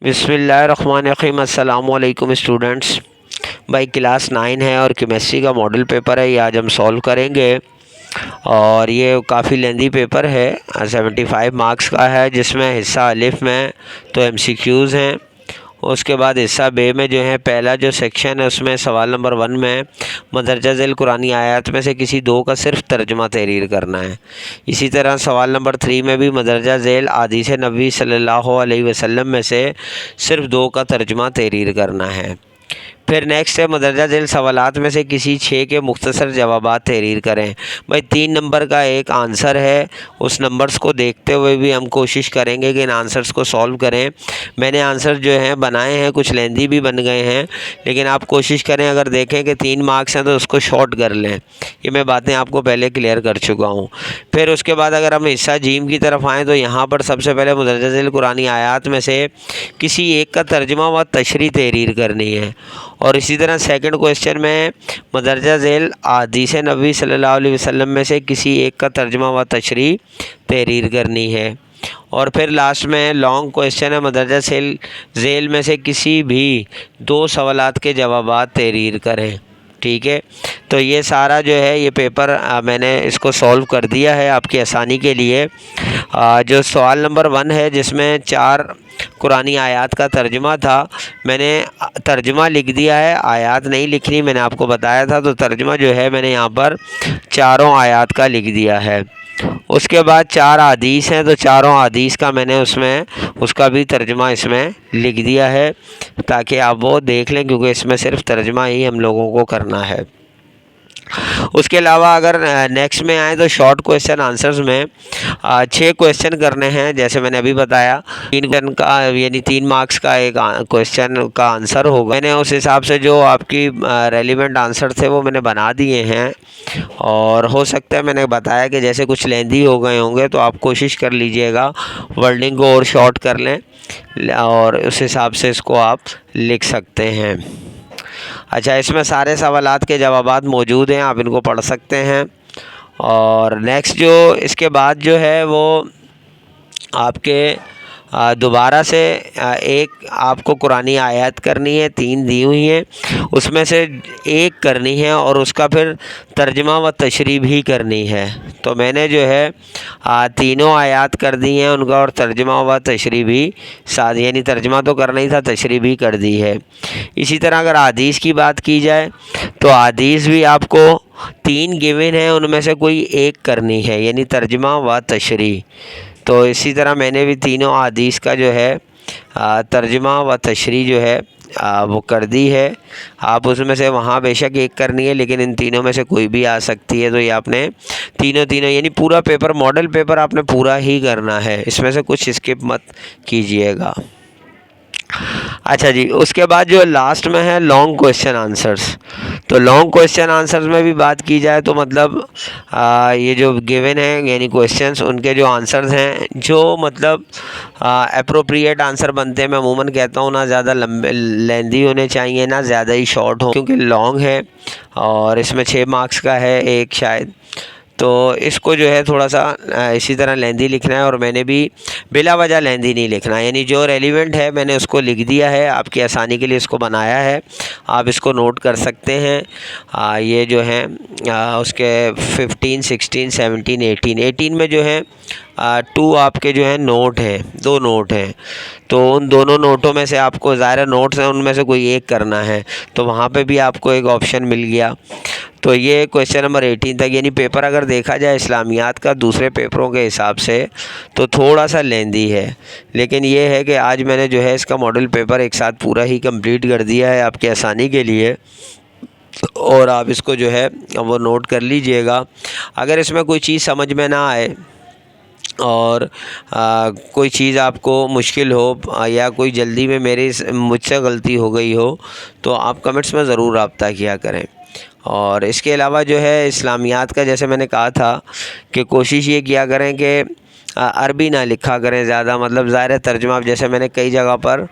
بسم اللہ الرحمن الرحیم۔ السلام علیکم اسٹوڈنٹس۔ بھائی کلاس 9 ہے اور کیمسٹری کا ماڈل پیپر ہے، یہ آج ہم سولو کریں گے اور یہ کافی لیندی پیپر ہے، 75 مارکس کا ہے، جس میں حصہ الف میں تو MCQs ہیں، اس کے بعد حصہ بے میں جو ہے پہلا جو سیکشن ہے اس میں سوال نمبر 1 میں مندرجہ ذیل قرآنی آیات میں سے کسی دو کا صرف ترجمہ تحریر کرنا ہے۔ اسی طرح سوال نمبر 3 میں بھی مندرجہ ذیل احادیث نبوی صلی اللہ علیہ وسلم میں سے صرف دو کا ترجمہ تحریر کرنا ہے۔ پھر نیکسٹ ہے مندرجہ ذیل سوالات میں سے کسی 6 کے مختصر جوابات تحریر کریں۔ بھائی 3 نمبر کا ایک آنسر ہے، اس نمبرز کو دیکھتے ہوئے بھی ہم کوشش کریں گے کہ ان آنسرز کو سولو کریں۔ میں نے آنسر جو ہیں بنائے ہیں، کچھ لیندی بھی بن گئے ہیں، لیکن آپ کوشش کریں اگر دیکھیں کہ 3 مارکس ہیں تو اس کو شارٹ کر لیں۔ یہ میں باتیں آپ کو پہلے کلیئر کر چکا ہوں۔ پھر اس کے بعد اگر ہم حصہ جیم کی طرف آئیں تو یہاں پر سب سے پہلے مندرجہ ذیل قرآنی آیات میں سے کسی ایک کا ترجمہ و تشریح تحریر کرنی ہے، اور اسی طرح سیکنڈ کویسچن میں مندرجہ ذیل احادیث نبوی صلی اللہ علیہ وسلم میں سے کسی ایک کا ترجمہ و تشریح تحریر کرنی ہے، اور پھر لاسٹ میں لانگ کویسچن ہے مندرجہ ذیل میں سے کسی بھی 2 سوالات کے جوابات تحریر کریں۔ ٹھیک ہے، تو یہ سارا جو ہے یہ پیپر میں نے اس کو سولو کر دیا ہے آپ کی آسانی کے لیے۔ جو سوال نمبر 1 ہے جس میں 4 قرآنی آیات کا ترجمہ تھا، میں نے ترجمہ لکھ دیا ہے، آیات نہیں لکھنی، میں نے آپ کو بتایا تھا، تو ترجمہ جو ہے میں نے یہاں پر 4 آیات کا لکھ دیا ہے۔ اس کے بعد 4 حدیث ہیں، تو 4 حدیث کا میں نے اس کا بھی ترجمہ اس میں لکھ دیا ہے، تاکہ آپ وہ دیکھ لیں، کیونکہ اس میں صرف ترجمہ ہی ہم لوگوں کو کرنا ہے۔ اس کے علاوہ اگر نیکسٹ میں آئیں تو شارٹ کویسچن آنسرز میں 6 کویسچن کرنے ہیں، جیسے میں نے ابھی بتایا 3 کا یعنی 3 مارکس کا ایک کویسچن کا آنسر ہوگا۔ میں نے اس حساب سے جو آپ کی ریلیونٹ آنسر تھے وہ میں نے بنا دیے ہیں، اور ہو سکتا ہے میں نے بتایا کہ جیسے کچھ لیندی ہو گئے ہوں گے تو آپ کوشش کر لیجئے گا ورڈنگ کو اور شارٹ کر لیں، اور اس حساب سے اس کو آپ لکھ سکتے ہیں۔ اچھا، اس میں سارے سوالات کے جوابات موجود ہیں، آپ ان کو پڑھ سکتے ہیں۔ اور نیکسٹ جو اس کے بعد جو ہے وہ آپ کے دوبارہ سے ایک آپ کو قرآنی آیت کرنی ہے، 3 دی ہوئی ہیں، اس میں سے ایک کرنی ہے اور اس کا پھر ترجمہ و تشریح بھی کرنی ہے۔ تو میں نے جو ہے تینوں آیات کر دی ہیں ان کا، اور ترجمہ و تشریح بھی ساتھ، یعنی ترجمہ تو کرنا ہی تھا، تشریح بھی کر دی ہے۔ اسی طرح اگر حدیث کی بات کی جائے تو حدیث بھی آپ کو 3 گیون ہیں، ان میں سے کوئی ایک کرنی ہے، یعنی ترجمہ و تشریح۔ تو اسی طرح میں نے بھی تینوں حدیث کا جو ہے ترجمہ و تشریح جو ہے وہ کر دی ہے۔ آپ اس میں سے وہاں بے شک ایک کرنی ہے، لیکن ان تینوں میں سے کوئی بھی آ سکتی ہے، تو یہ آپ نے تینوں یعنی پورا پیپر، ماڈل پیپر آپ نے پورا ہی کرنا ہے، اس میں سے کچھ اسکپ مت کیجیے گا۔ اچھا جی، اس کے بعد جو لاسٹ میں ہے لانگ کویسچن آنسرز، تو لانگ کویسچن آنسرز میں بھی بات کی جائے تو مطلب یہ جو گیون ہیں یعنی کویسچنس، ان کے جو آنسرز ہیں جو مطلب اپروپریٹ آنسر بنتے ہیں، میں عموماً کہتا ہوں نہ زیادہ لمبے لیندی ہونے چاہیے، نہ زیادہ ہی شارٹ ہوں، کیونکہ لانگ ہے اور اس میں 6 مارکس کا ہے ایک شاید، تو اس کو جو ہے تھوڑا سا اسی طرح لیندی لکھنا ہے، اور میں نے بھی بلا وجہ لیندی نہیں لکھنا، یعنی جو ریلیونٹ ہے میں نے اس کو لکھ دیا ہے، آپ کی آسانی کے لیے اس کو بنایا ہے، آپ اس کو نوٹ کر سکتے ہیں۔ یہ جو ہیں اس کے 15 16 17 18 میں جو ہیں 2 آپ کے جو ہیں نوٹ ہیں، 2 نوٹ ہیں، تو ان دونوں نوٹوں میں سے آپ کو ظاہر نوٹس ہیں ان میں سے کوئی ایک کرنا ہے، تو وہاں پہ بھی آپ کو ایک آپشن مل گیا۔ تو یہ کویسچن نمبر 18 تک، یعنی پیپر اگر دیکھا جائے اسلامیات کا دوسرے پیپروں کے حساب سے تو تھوڑا سا لیندی ہے، لیکن یہ ہے کہ آج میں نے جو ہے اس کا ماڈل پیپر ایک ساتھ پورا ہی کمپلیٹ کر دیا ہے آپ کی آسانی کے لیے، اور آپ اس کو جو ہے وہ نوٹ کر لیجئے گا۔ اگر اس میں کوئی چیز سمجھ میں نہ آئے اور کوئی چیز آپ کو مشکل ہو، یا کوئی جلدی میں مجھ سے غلطی ہو گئی ہو، تو آپ کمنٹس میں ضرور رابطہ کیا کریں۔ اور اس کے علاوہ جو ہے اسلامیات کا جیسے میں نے کہا تھا کہ کوشش یہ کیا کریں کہ عربی نہ لکھا کریں زیادہ، مطلب ظاہر ترجمہ، جیسے میں نے کئی جگہ پر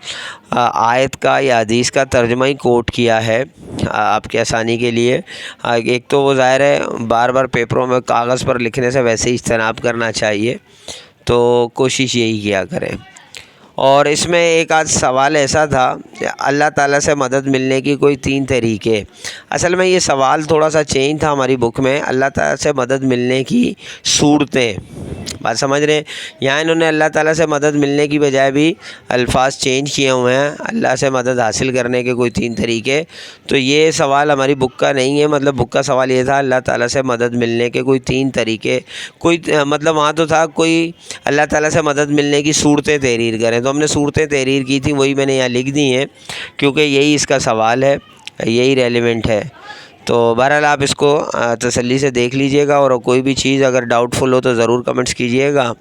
آیت کا یا حدیث کا ترجمہ ہی کوٹ کیا ہے آپ کی آسانی کے لیے۔ ایک تو وہ ظاہر ہے بار بار پیپروں میں کاغذ پر لکھنے سے ویسے ہی اجتناب کرنا چاہیے، تو کوشش یہی کیا کریں۔ اور اس میں ایک آدھ سوال ایسا تھا کہ اللہ تعالیٰ سے مدد ملنے کی کوئی 3 طریقے. اصل میں یہ سوال تھوڑا سا چینج تھا ہماری بک میں. اللہ تعالیٰ سے مدد ملنے کی صورتیں، بات سمجھ رہے ہیں؟ یہاں انہوں نے اللہ تعالیٰ سے مدد ملنے کی بجائے بھی الفاظ چینج کیے ہوئے ہیں. اللہ سے مدد حاصل کرنے کے کوئی 3 طریقے. تو یہ سوال ہماری بک کا نہیں ہے. مطلب بک کا سوال یہ تھا اللہ تعالیٰ سے مدد ملنے کے کوئی 3 طریقے. کوئی مطلب وہاں تو تھا کوئی اللہ تعالیٰ سے مدد ملنے کی صورتیں تحریر کریں. تو ہم نے صورتیں تحریر کی تھیں، وہی میں نے یہاں لکھ دی ہیں کیونکہ یہی اس کا سوال ہے، یہی ریلیونٹ ہے. تو بہرحال آپ اس کو تسلی سے دیکھ لیجئے گا، اور کوئی بھی چیز اگر ڈاؤٹ فل ہو تو ضرور کمنٹس کیجئے گا.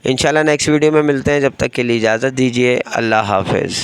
انشاءاللہ نیکسٹ ویڈیو میں ملتے ہیں. جب تک کے لیے اجازت دیجیے. اللہ حافظ.